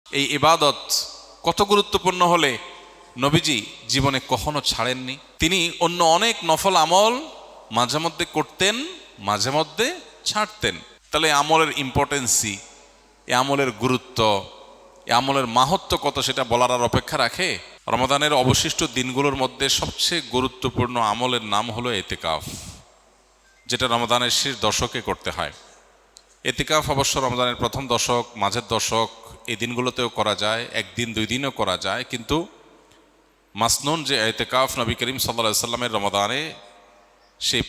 এই ইবাদত কত গুরুত্বপূর্ণ হলে নবীজি জীবনে কখনো ছাড়েননি। তিনি অন্য অনেক নফল আমল মাঝে মধ্যে করতেন, মাঝে মধ্যে ছাড়তেন। তাহলে আমলের ইম্পর্টেন্সি, এ আমলের গুরুত্ব, এ আমলের মাহাত্ম্য কত সেটা বলার আর অপেক্ষা রাখে? রমাদানের অবশিষ্ট দিনগুলোর মধ্যে সবচেয়ে গুরুত্বপূর্ণ আমলের নাম হলো এতেকাফ, যেটা রমাদানের শেষ দশকে করতে হয়। এতেকাফ অবশ্য রমজানের প্রথম দশক, মাঝের দশক, এই দিনগুলোতেও করা যায়, একদিন দুই দিনও করা যায়, কিন্তু মাসনুন যে এতেকাফ নবী করিম সাল্লাল্লাহু আলাইহি সাল্লামের রমাদানে, সেই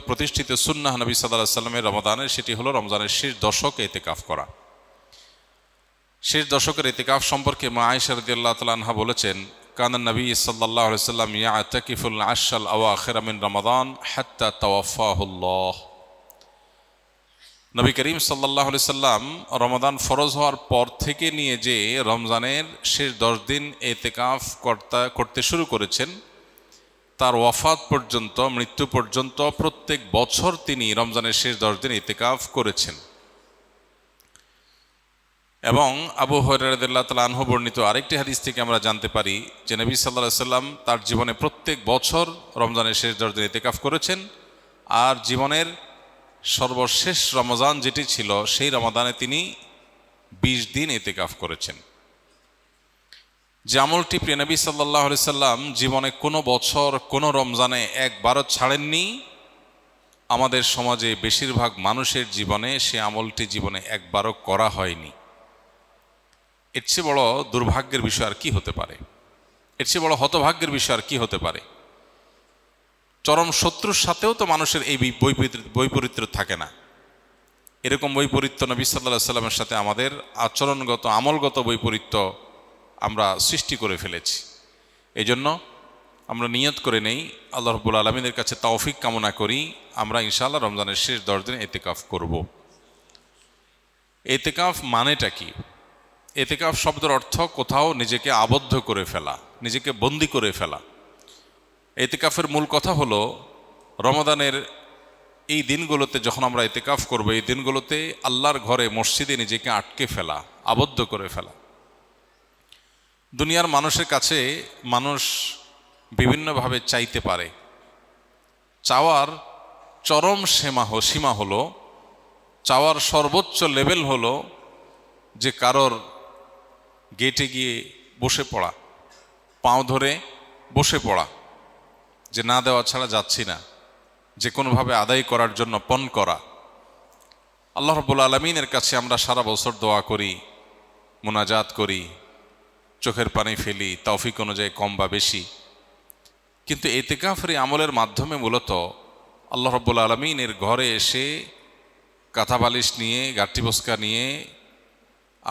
প্রতিষ্ঠিত সুন্নাহ নবী সাল্লাল্লাহু আলাইহি সাল্লামের রমাদানে, সেটি হলো রমজানের শেষ দশকে এতেকাফ করা। শেষ দশকের এতেকাফ সম্পর্কে মা আয়েশা রাদিয়াল্লাহু তাআলা আনহা বলেছেন, কানান নবী সাল্লাল্লাহু আলাইহি সাল্লাম ইয়াতাকিফুল আশরাল আওয়াখির মিন রমাদান হাত্তা তাওয়াফাহুল্লাহ। নবী করিম সাল্লাল্লাহু আলাইহি সাল্লাম রমাদান ফরজ হওয়ার পর থেকে নিয়ে যে রমজানের শেষ 10 দিন এতেকাফ করতে শুরু করেছেন, তার ওয়াফাত পর্যন্ত, মৃত্যু পর্যন্ত প্রত্যেক বছর তিনি রমজানের শেষ 10 দিন এতেকাফ করেছেন। এবং আবু হুরায়রা রাদিয়াল্লাহু তাআলা আনহু বর্ণিত আরেকটি হাদিস থেকে আমরা জানতে পারি যে নবী সাল্লাল্লাহু আলাইহি সাল্লাম তার জীবনে প্রত্যেক বছর রমজানের শেষ 10 দিন এতেকাফ করেছেন। আর জীবনের সর্বশেষ রমজান যেটি ছিল, সেই রমাদানে তিনি 20 দিন এতেকাফ করেছেন। যে আমলটি প্রিয় নবী সাল্লাল্লাহু আলাইহি সাল্লাম জীবনে কোনো বছর, কোনো রমজানে একবারও ছাড়েননি, আমাদের সমাজে বেশিরভাগ মানুষের জীবনে সে আমলটি জীবনে একবারও করা হয়নি। এর চেয়ে বড় দুর্ভাগ্যের বিষয় আর কি হতে পারে? এর চেয়ে বড় হতভাগ্যের বিষয় আর কি হতে পারে? চরম শত্রুর সাথেও তো মানুষের এই বৈপরীত্য থাকে না। এরকম বৈপরীত্য নবী সাল্লাল্লাহু আলাইহি সাল্লামের সাথে আমাদের আচরণগত, আমলগত বৈপরীত্য আমরা সৃষ্টি করে ফেলেছি। এই জন্য আমরা নিয়ত করে নেই, আল্লাহ রাব্বুল আলামিনের কাছে তৌফিক কামনা করি, আমরা ইনশাআল্লাহ রমজানের শেষ 10 দিন এতেকাফ করব। এতেকাফ মানেটা কি? এতেকাফ শব্দের অর্থ কোথাও নিজেকে আবদ্ধ করে ফেলা, নিজেকে বন্দি করে ফেলা। এতেকাফের মূল কথা হলো রমাদানের এই দিনগুলোতে যখন আমরা এতেকাফ করব, এই দিনগুলোতে আল্লাহর ঘরে, মসজিদে নিজেকে আটকে ফেলা, আবদ্ধ করে ফেলা। দুনিয়ার মানুষের কাছে মানুষ বিভিন্নভাবে চাইতে পারে। চাওয়ার চরম সীমা হলো, চাওয়ার সর্বোচ্চ লেভেল হলো যে কারোর গেটে গিয়ে বসে পড়া, পাঁও ধরে বসে পড়া, যে না দেওয়া ছাড়া যাচ্ছি না, যে কোনোভাবে আদায় করার জন্য পণ করা। আল্লাহ রাব্বুল আলামিনের কাছে আমরা সারা বছর দোয়া করি, মুনাজাত করি, চোখের পানি ফেলি, তৌফিক অনুযায়ী কম বা বেশি, কিন্তু এতেকাফের আমলের মাধ্যমে মূলত আল্লাহ রাব্বুল আলামিনের ঘরে এসে কাঁথা বালিশ নিয়ে, গাট্টি বস্কা নিয়ে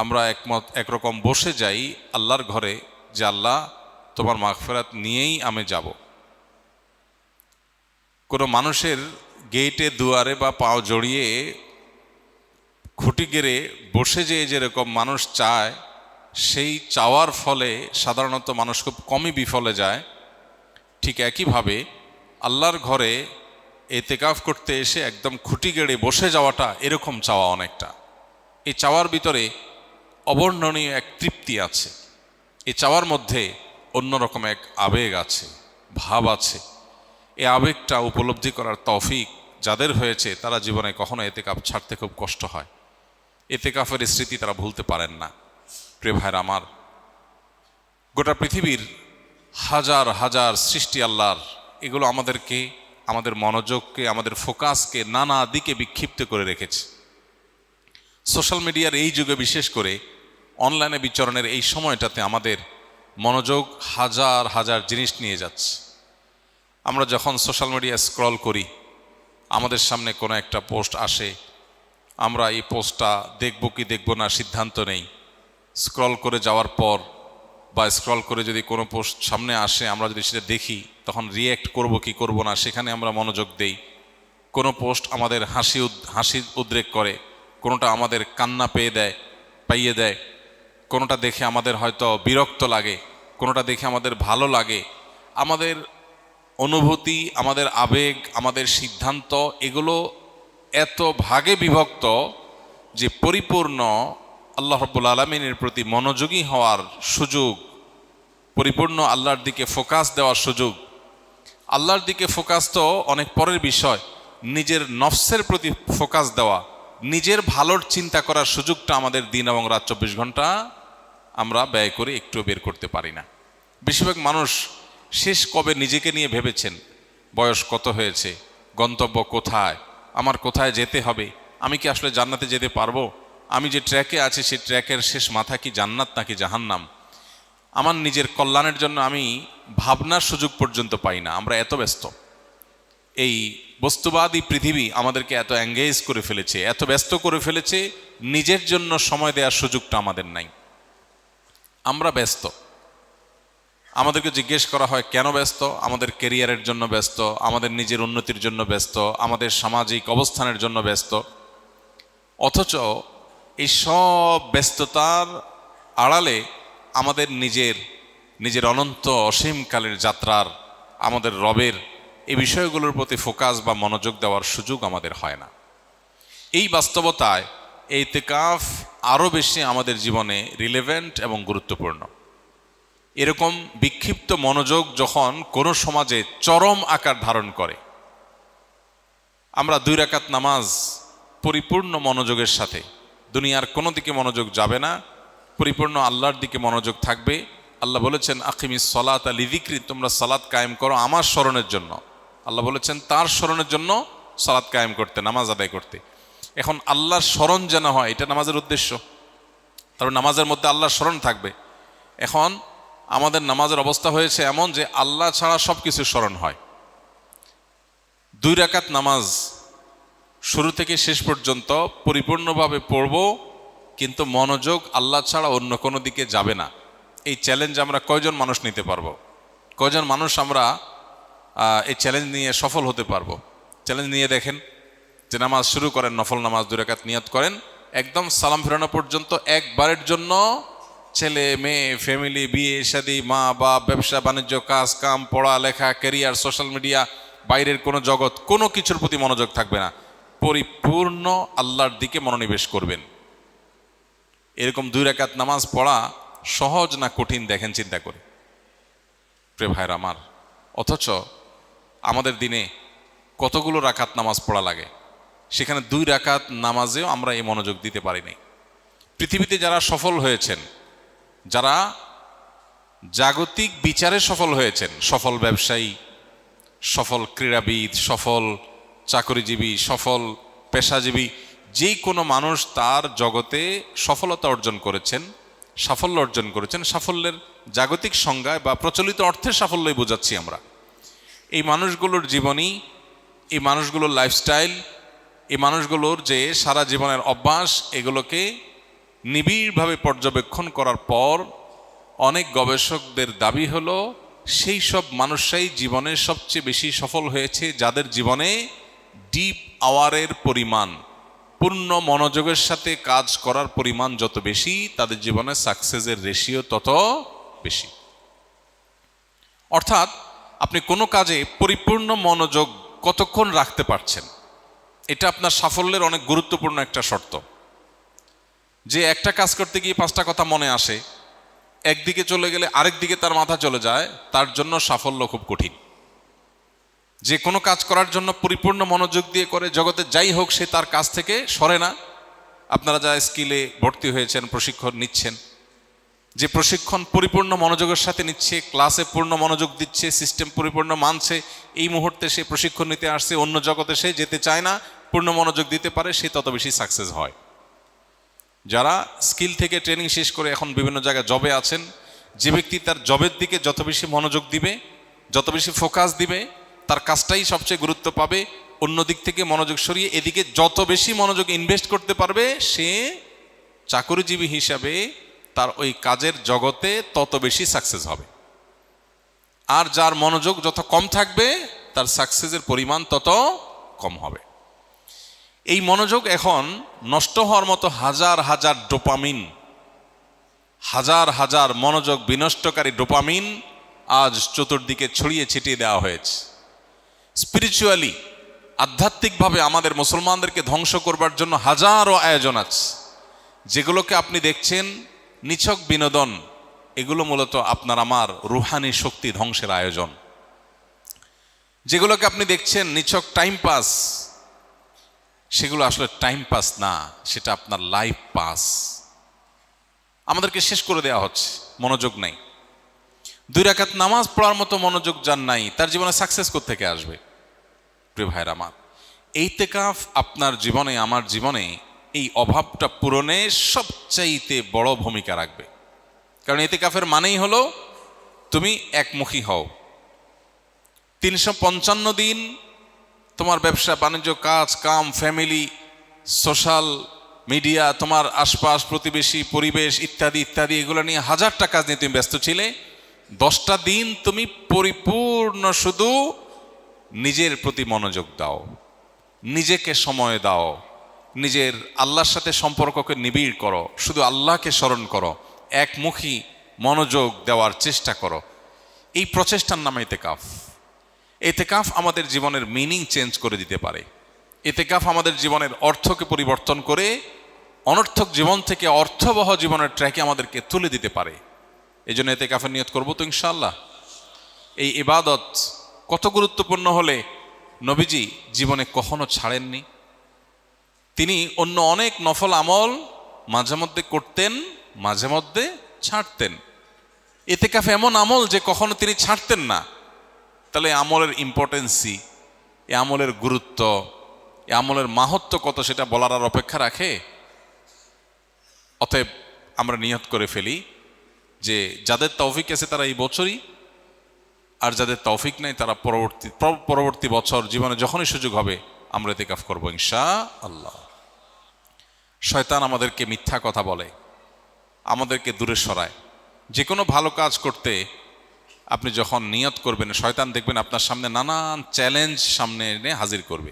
আমরা একরকম বসে যাই আল্লাহর ঘরে, যে আল্লাহ তোমার মাগফিরাত নিয়েই আমি যাব। কোনো মানুষের গেটে, দুয়ারে বা পাও জড়িয়ে খুঁটি গেড়ে বসে যেরকম মানুষ চায়, সেই চাওয়ার ফলে সাধারণত মানুষ খুব কমই বিফলে যায়। ঠিক একইভাবে আল্লাহর ঘরে এতেকাফ করতে এসে একদম খুঁটি গেড়ে বসে যাওয়াটা এরকম চাওয়া অনেকটা। এই চাওয়ার ভিতরে অবর্ণনীয় এক তৃপ্তি আছে, এই চাওয়ার মধ্যে অন্যরকম এক আবেগ আছে, ভাব আছে। এই আবেগটা উপলব্ধি করার তৌফিক যাদের হয়েছে, তারা জীবনে কখনো এতেকাফ ছাড়তে খুব কষ্ট হয়, এতেকাফের স্মৃতি তারা ভুলতে পারেন না। প্রিয় ভাইরা আমার, গোটা পৃথিবীর হাজার হাজার সৃষ্টি আল্লাহর, এগুলো আমাদেরকে, আমাদের মনোযোগকে, আমাদের ফোকাসকে নানা দিকে বিক্ষিপ্ত করে রেখেছে। সোশ্যাল মিডিয়ার এই যুগে, বিশেষ করে অনলাইনে বিচরণের এই সময়টাতে আমাদের মনোযোগ হাজার হাজার জিনিস নিয়ে যাচ্ছে। আমরা যখন সোশ্যাল মিডিয়া স্ক্রল করি, আমাদের সামনে কোনো একটা পোস্ট আসে, আমরা এই পোস্টটা দেখব কি দেখব না সিদ্ধান্ত নেই। স্ক্রল করে যাওয়ার পর বা স্ক্রল করে যদি কোনো পোস্ট সামনে আসে, আমরা যদি সেটা দেখি, তখন রিয়্যাক্ট করব কি করব না সেখানে আমরা মনোযোগ দেই। কোনো পোস্ট আমাদের হাসি উদ্রেক করে, কোনোটা আমাদের কান্না পাইয়ে দেয়, কোনোটা দেখে আমাদের হয়তো বিরক্ত লাগে, কোনোটা দেখে আমাদের ভালো লাগে। আমাদের অনুভূতি, আমাদের আবেগ, আমাদের সিদ্ধান্ত, এগুলো এত ভাগে বিভক্ত যে পরিপূর্ণ আল্লাহ রাব্বুল আলামিনের প্রতি মনোযোগী হওয়ার সুযোগ, পরিপূর্ণ আল্লাহর দিকে ফোকাস দেওয়ার সুযোগ। আল্লাহর দিকে ফোকাস তো অনেক পরের বিষয়, নিজের নফসের প্রতি ফোকাস দেওয়া, নিজের ভালোর চিন্তা করার সুযোগটা আমাদের দিন এবং রাত 24 ঘন্টা আমরা ব্যয় করে একটু বের করতে পারি না। বেশিরভাগ মানুষ শেষ কবে নিজেকে নিয়ে ভেবেছেন? বয়স কত হয়েছে, গন্তব্য কোথায়, আমার কোথায় যেতে হবে, আমি কি আসলে জান্নাতে যেতে পারবো, আমি যে ট্র্যাকে আছি সেই ট্র্যাকের শেষ মাথা কি জান্নাত নাকি জাহান্নাম, আমার নিজের কল্যাণের জন্য আমি ভাবনার সুযোগ পর্যন্ত পাই না। আমরা এত ব্যস্ত, এই বস্তুবাদী পৃথিবী আমাদেরকে এত এঙ্গেজ করে ফেলেছে, এত ব্যস্ত করে ফেলেছে, নিজের জন্য সময় দেওয়ার সুযোগটা আমাদের নাই। আমরা ব্যস্ত। আমাদেরকে জিজ্ঞেস করা হয় কেন ব্যস্ত? আমাদের ক্যারিয়ারের জন্য ব্যস্ত, আমাদের নিজের উন্নতির জন্য ব্যস্ত, আমাদের সামাজিক অবস্থানের জন্য ব্যস্ত। অথচ এই সব ব্যস্ততার আড়ালে আমাদের নিজের অনন্ত অসীমকালের যাত্রার, আমাদের রবের এই বিষয়গুলোর প্রতি ফোকাস বা মনোযোগ দেওয়ার সুযোগ আমাদের হয় না। এই বাস্তবতায় এই ইতিকাফ আরও বেশি আমাদের জীবনে রিলেভেন্ট এবং গুরুত্বপূর্ণ। এরকম বিক্ষিপ্ত মনোযোগ যখন কোনো সমাজে চরম আকার ধারণ করে, আমরা 2 রাকাত নামাজ পরিপূর্ণ মনোযোগের সাথে, দুনিয়ার কোনো দিকে মনোযোগ যাবে না, পরিপূর্ণ আল্লাহর দিকে মনোযোগ থাকবে। আল্লাহ বলেছেন আকিমিস সলাতা লিযিকরি, তোমরা সালাত কায়েম করো আমার স্মরণের জন্য। আল্লাহ বলেছেন তার স্মরণের জন্য সালাত কায়েম করতে, নামাজ আদায় করতে। এখন আল্লাহর স্মরণ যেন হয়, এটা নামাজের উদ্দেশ্য। তারপর নামাজের মধ্যে আল্লাহর স্মরণ থাকবে। এখন আমাদের নামাজের অবস্থা হয়েছে এমন যে আল্লাহ ছাড়া সব কিছু স্মরণ হয়। 2 রাকাত নামাজ শুরু থেকে শেষ পর্যন্ত পরিপূর্ণভাবে পড়ব, কিন্তু মনোযোগ আল্লাহ ছাড়া অন্য কোনো দিকে যাবে না। এই চ্যালেঞ্জ আমরা কয়জন মানুষ নিতে পারবো? কয়জন মানুষ আমরা এই চ্যালেঞ্জ নিয়ে সফল হতে পারবো? চ্যালেঞ্জ নিয়ে দেখেন যে নামাজ শুরু করেন, নফল নামাজ 2 রাকাত নিয়ত করেন, একদম সালাম ফেরানো পর্যন্ত একবারের জন্য ছেলে মেয়ে, ফ্যামিলি, বিয়ে শাদী, মা বাপ, ব্যবসা বাণিজ্য, কাজ কাম, পড়ালেখা, ক্যারিয়ার, সোশ্যাল মিডিয়া, বাইরের কোনো জগৎ, কোনো কিছুর প্রতি মনোযোগ থাকবে না, পরিপূর্ণ আল্লাহর দিকে মনোনিবেশ করবেন। এরকম 2 রাকাত নামাজ পড়া সহজ না কঠিন দেখেন চিন্তা করে, প্রিয় ভাইরা আমার। অথচ আমাদের দিনে কতগুলো রাকাত নামাজ পড়া লাগে, সেখানে 2 রাকাত নামাজেও আমরা এই মনোযোগ দিতে পারিনি। পৃথিবীতে যারা সফল হয়েছেন, যারা জাগতিক বিচারে সফল হয়েছেন, সফল ব্যবসায়ী, সফল ক্রীড়াবিদ, সফল চাকরিজীবী, সফল পেশাজীবী, যেই কোনো মানুষ তার জগতে সফলতা অর্জন করেছেন, সাফল্য অর্জন করেছেন, সাফল্যের জাগতিক সংজ্ঞায় বা প্রচলিত অর্থে সাফল্যই বোঝাচ্ছি আমরা। এই মানুষগুলোর জীবনী, এই মানুষগুলোর লাইফস্টাইল, এই মানুষগুলোর যে সারা জীবনের অভ্যাস, এগুলোকে নিবিড়ভাবে পর্যবেক্ষণ করার পর অনেক গবেষকদের দাবি হলো সেই সব মানুষরাই জীবনে সবচেয়ে বেশি সফল হয়েছে যাদের জীবনে ডিপ আওয়ারের পরিমাণ, পূর্ণ মনোযোগের সাথে কাজ করার পরিমাণ যত বেশি, তাদের জীবনে সাকসেসের রেশিও তত বেশি। অর্থাৎ আপনি কোনো কাজে পরিপূর্ণ মনোযোগ কতক্ষণ রাখতে পারছেন, এটা আপনার সাফল্যের অনেক গুরুত্বপূর্ণ একটা শর্ত। যে একটা কাজ করতে গিয়ে 5টা কথা মনে আসে, একদিকে চলে গেলে আরেক দিকে তার মাথা চলে যায়, তার জন্য সাফল্য খুব কঠিন। যে কোনো কাজ করার জন্য পরিপূর্ণ মনোযোগ দিয়ে করে, জগতে যাই হোক সে তার কাজ থেকে সরে না। আপনারা যা স্কিলে ভর্তি হয়েছেন, প্রশিক্ষণ নিচ্ছেন, যে প্রশিক্ষণ পরিপূর্ণ মনোযোগের সাথে নিচ্ছে, ক্লাসে পূর্ণ মনোযোগ দিচ্ছে, সিস্টেম পরিপূর্ণ মানছে, এই মুহূর্তে সে প্রশিক্ষণ নিতে আসছে, অন্য জগতে সে যেতে চায় না, পূর্ণ মনোযোগ দিতে পারে, সে তত বেশি সাকসেস হয়। যারা স্কিল থেকে ট্রেনিং শেষ করে এখন বিভিন্ন জায়গায় জবে আছেন, যে ব্যক্তি তার জবের দিকে যত বেশি মনোযোগ দিবে, যত বেশি ফোকাস দিবে, তার কাজটাই সবচেয়ে গুরুত্ব পাবে, অন্য দিক থেকে মনোযোগ সরিয়ে এদিকে যত বেশি মনোযোগ ইনভেস্ট করতে পারবে, সে চাকরিজীবী হিসাবে তার ওই কাজের জগতে তত বেশি সাকসেস হবে। আর যার মনোযোগ যত কম থাকবে, তার সাকসেসের পরিমাণ তত কম হবে। এই মনোযোগ এখন নষ্ট হওয়ার মতো হাজার হাজার ডোপামিন, হাজার হাজার মনোযোগ বিনষ্টকারী ডোপামিন আজ চতুর্দিকে ছড়িয়ে ছিটিয়ে দেওয়া হয়েছে। স্পিরিচুয়ালি, আধ্যাত্মিকভাবে আমাদের মুসলমানদেরকে ধ্বংস করবার জন্য হাজারো আয়োজন আছে, যেগুলোকে আপনি দেখছেন নিছক বিনোদন, এগুলো মূলত আপনার আমার রুহানি শক্তি ধ্বংসের আয়োজন। যেগুলোকে আপনি দেখছেন নিছক টাইম পাস, সেগুলো আসলে টাইম পাস না, সেটা আপনার লাইফ পাস। আমাদেরকে শেষ করে দেওয়া হচ্ছে, মনোযোগ নাই। 2 রাকাত নামাজ পড়ার মতো মনোযোগ যার নাই, তার জীবনে সাকসেস কোত্থেকে আসবে? প্রিয় ভাইরা আমার, ইতিকাফ আপনার জীবনে, আমার জীবনে এই অভাবটা পূরণে সবচাইতে বড় ভূমিকা রাখবে। কারণ ইতিকাফের মানেই হলো তুমি একমুখী হও। 355 দিন তোমার ব্যবসা বাণিজ্য, কাজ কাম, ফ্যামিলি, সোশ্যাল মিডিয়া, তোমার আশপাশ, প্রতিবেশী, পরিবেশ ইত্যাদি ইত্যাদি, এগুলো নিয়ে হাজারটা কাজ নিয়ে তুমি ব্যস্ত ছিলে। 10টা দিন তুমি পরিপূর্ণ শুধু নিজের প্রতি মনোযোগ দাও, নিজেকে সময় দাও, নিজের আল্লাহর সাথে সম্পর্ককে নিবিড় করো, শুধু আল্লাহকে স্মরণ করো, একমুখী মনোযোগ দেওয়ার চেষ্টা করো। এই প্রচেষ্টার নাম ইতিকাফ। ইতিকাফ আমাদের জীবনের মিনিং চেঞ্জ করে দিতে পারে। ইতিকাফ আমাদের জীবনের অর্থকে পরিবর্তন করে অনর্থক জীবন থেকে অর্থবহ জীবনের ট্র্যাকে আমাদেরকে তুলে দিতে পারে। এই জন্য ইতিকাফের নিয়ত করবো তো ইনশাআল্লাহ। এই ইবাদত কত গুরুত্বপূর্ণ হলে নবীজি জীবনে কখনো ছাড়েননি। তিনি অন্য অনেক নফল আমল মাঝে মধ্যে করতেন, মাঝে মধ্যে ছাড়তেন। ইতিকাফ এমন আমল যে কখনো তিনি ছাড়তেন না। তাহলে আমলের ইম্পর্টেন্সি, এ আমলের গুরুত্ব, এ আমলের মাহাত্ম্য কত, সেটা বলার আর অপেক্ষা রাখে? অতএব আমরা নিয়ত করে ফেলি যে যাদের তৌফিক আছে তারা এই বছরই, আর যাদের তৌফিক নাই তারা পরবর্তী বছর জীবনে যখনই সুযোগ হবে আমরা ইতিকাফ করবো ইনশাআল্লাহ। শয়তান আমাদেরকে মিথ্যা কথা বলে, আমাদেরকে দূরে সরায়। যে কোনো ভালো কাজ করতে আপনি যখন নিয়ত করবেন, শয়তান দেখবেন আপনার সামনে নানান চ্যালেঞ্জ সামনে এনে হাজির করবে।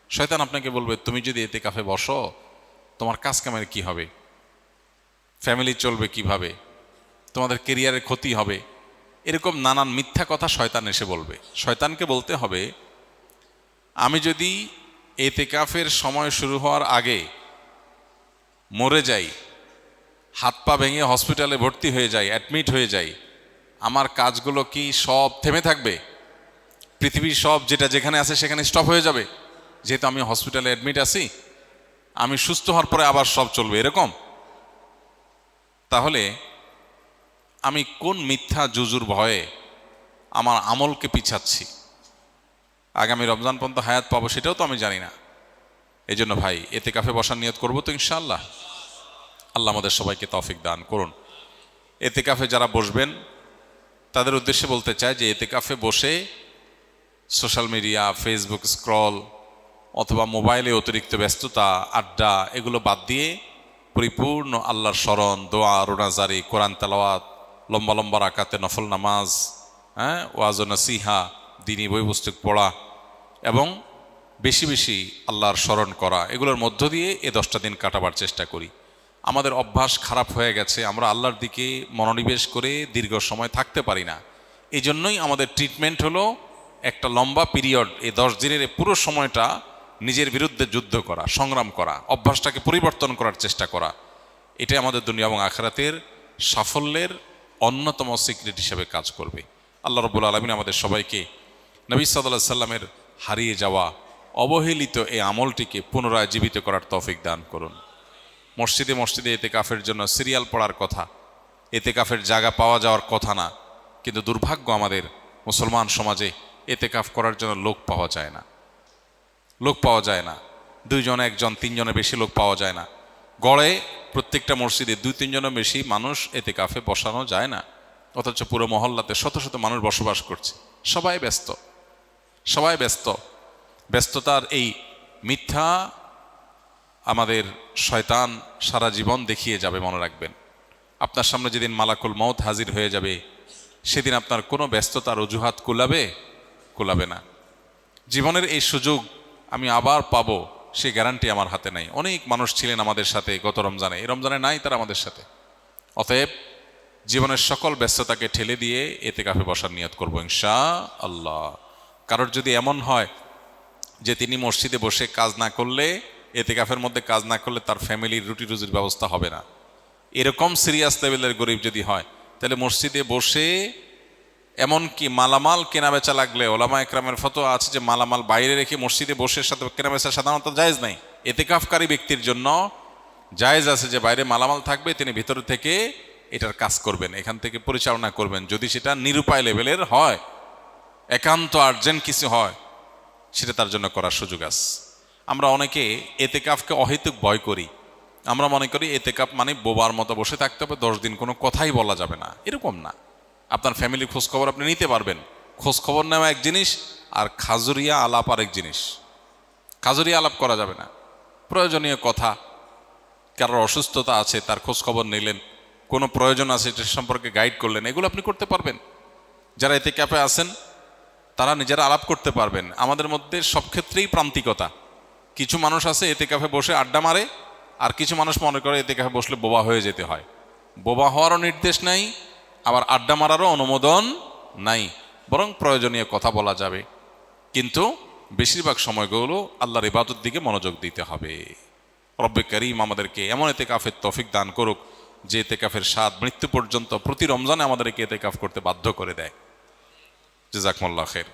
শয়তান আপনাকে বলবে, তুমি যদি ইতিকাফে বসো তোমার কাজ কামের কি হবে, ফ্যামিলি চলবে কিভাবে, তোমাদের কেরিয়ারের ক্ষতি হবে, এরকম নানান মিথ্যা কথা শয়তান এসে বলবে। শয়তানকে বলতে হবে, আমি যদি ইতিকাফের সময় শুরু হওয়ার আগে মরে যাই, হাত পা ভেঙে হসপিটালে ভর্তি হয়ে যাই, অ্যাডমিট হয়ে যাই, আমার কাজগুলো কি সব থেমে থাকবে? পৃথিবীর সব যেটা যেখানে আছে সেখানে স্টপ হয়ে যাবে? যেহেতু আমি হসপিটালে অ্যাডমিট আছি, আমি সুস্থ হওয়ার পরে আবার সব চলবে এরকম? তাহলে আমি কোন মিথ্যা জুজুর ভয়ে আমার আমলকে পিছাচ্ছি? আগামী রমজান পর্যন্ত হায়াত পাবো সেটাও তো আমি জানি না। এই জন্য ভাই ইতিকাফে বসার নিয়ত করবো তো ইনশাআল্লাহ। আল্লাহ আমাদের সবাইকে তৌফিক দান করুন। ইতিকাফে যারা বসবেন তাদের উদ্দেশ্যে বলতে চাই যে ইতিকাফে বসে সোশ্যাল মিডিয়া, ফেসবুক স্ক্রল অথবা মোবাইলে অতিরিক্ত ব্যস্ততা, আড্ডা, এগুলো বাদ দিয়ে পরিপূর্ণ আল্লাহর স্মরণ, দোয়া, রোনাজারি, কোরআন তেলাওয়াত, লম্বা লম্বা রাকাতে নফল নামাজ, ওয়াজ ও নসিহা, দ্বীনি বই পুস্তক পড়া এবং বেশি বেশি আল্লাহর স্মরণ করা, এগুলোর মধ্য দিয়ে এ 10টা দিন কাটাবার চেষ্টা করি। আমাদের অভ্যাস খারাপ হয়ে গেছে, আমরা আল্লাহর দিকে মনোনিবেশ করে দীর্ঘ সময় থাকতে পারি না। এই জন্যই আমাদের ট্রিটমেন্ট হলো একটা লম্বা পিরিয়ড, এই 10 দিনের পুরো সময়টা নিজের বিরুদ্ধে যুদ্ধ করা, সংগ্রাম করা, অভ্যাসটাকে পরিবর্তন করার চেষ্টা করা। এটাই আমাদের দুনিয়া এবং আখিরাতের সাফল্যের অন্যতম সিক্রেট হিসেবে কাজ করবে। আল্লাহ রাব্বুল আলামিন আমাদের সবাইকে নবী সাল্লাল্লাহু আলাইহি সাল্লামের হারিয়ে যাওয়া অবহেলিত এই আমলটিকে পুনরায় জীবিত করার তৌফিক দান করুন। মসজিদে মসজিদে ইতিকাফের জন্য সিরিয়াল পড়ার কথা, ইতিকাফের জায়গা পাওয়া যাওয়ার কথা না, কিন্তু দুর্ভাগ্য আমাদের মুসলমান সমাজে ইতিকাফ করার জন্য লোক পাওয়া যায় না। লোক পাওয়া যায় না, 2 জন 1 জন 3 জনের বেশি লোক পাওয়া যায় না। গড়ে প্রত্যেকটা মসজিদে 2-3 জনের বেশি মানুষ ইতিকাফে বসানো যায় না, অথচ পুরো মহল্লাতে শত শত মানুষ বসবাস করছে। সবাই ব্যস্ত, সবাই ব্যস্ত। ব্যস্ততার এই মিথ্যা আমাদের শয়তান সারা জীবন দেখিয়ে যাবে, মনে রাখবেন। আপনার সামনে যেদিন মালাকুল মউত হাজির হয়ে যাবে সেদিন আপনার কোনো ব্যস্ততার অজুহাত কুলাবে না। জীবনের এই সুযোগ আমি আবার পাবো সে গ্যারান্টি আমার হাতে নাই। অনেক মানুষ ছিলেন আমাদের সাথে গত রমজানে, এই রমজানে নাই তারা আমাদের সাথে। অতএব জীবনের সকল ব্যস্ততাকে ঠেলে দিয়ে ইতিকাফে বসার নিয়ত করবো ইনশাআল্লাহ। কারোর যদি এমন হয় যে তিনি মসজিদে বসে কাজ না করলে এতেকাফের মধ্যে কাজ না করলে তার ফ্যামিলির রুটি রুজির ব্যবস্থা হবে না। এরকম সিরিয়াস লেভেলের গরিব যদি হয়, তাহলে মসজিদে বসে এমনকি মালামাল কেনাবেচা লাগলে ওলামা একরামের ফতোয়া আছে যে মালামাল বাইরে রেখে মসজিদে বসে সাথে কেনাবেচা সাধারণত জায়েজ নাই। এতেকাফকারী ব্যক্তির জন্য জায়েজ আছে যে বাইরে মালামাল থাকবে, তিনি ভিতর থেকে এটার কাজ করবেন, এখান থেকে পরিচালনা করবেন। যদি সেটা নিরুপায় লেভেলের হয়, একান্ত আর্জেন্ট কিছু হয়, সেটা তার জন্য করার সুযোগ আছে। আমরা অনেকে এতেকাফকে অহেতুক ভয় করি। আমরা মনে করি এতেকাফ মানে বোবার মতো বসে থাকতে হবে, 10 দিন কোনো কথাই বলা যাবে না। এরকম না। আপনার ফ্যামিলির খোঁজখবর আপনি নিতে পারবেন। খোঁজখবর নেওয়া এক জিনিস, আর খাজুরিয়া আলাপ আরেক জিনিস। খাজুরিয়া আলাপ করা যাবে না। প্রয়োজনীয় কথা, কারোর অসুস্থতা আছে তার খোঁজখবর নিলেন, কোনো প্রয়োজন আছে এটা সম্পর্কে গাইড করলেন, এগুলো আপনি করতে পারবেন। যারা এতেকাফে আছেন তারা নিজেরা আলাপ করতে পারবেন। আমাদের মধ্যে সব ক্ষেত্রেই প্রান্তিকতা। কিছু মানুষ আছে এতেকাফে বসে আড্ডা মারে, আর কিছু মানুষ মনে করে এতেকাফে বসলে বোবা হয়ে যেতে হয়। বোবা হওয়ারও নির্দেশ নাই, আবার আড্ডা মারারও অনুমোদন নাই, বরং প্রয়োজনীয় কথা বলা যাবে, কিন্তু বেশিরভাগ সময়গুলো আল্লাহর ইবাদত দিকে মনোযোগ দিতে হবে। রব্বে করিম আমাদেরকে এমন এতেকাফের তৌফিক দান করুক যে এতেকাফের স্বাদ মৃত্যু পর্যন্ত প্রতি রমজানে আমাদেরকে এতেকাফ করতে বাধ্য করে দেয়। জাযাকুমুল্লাহ খাইর।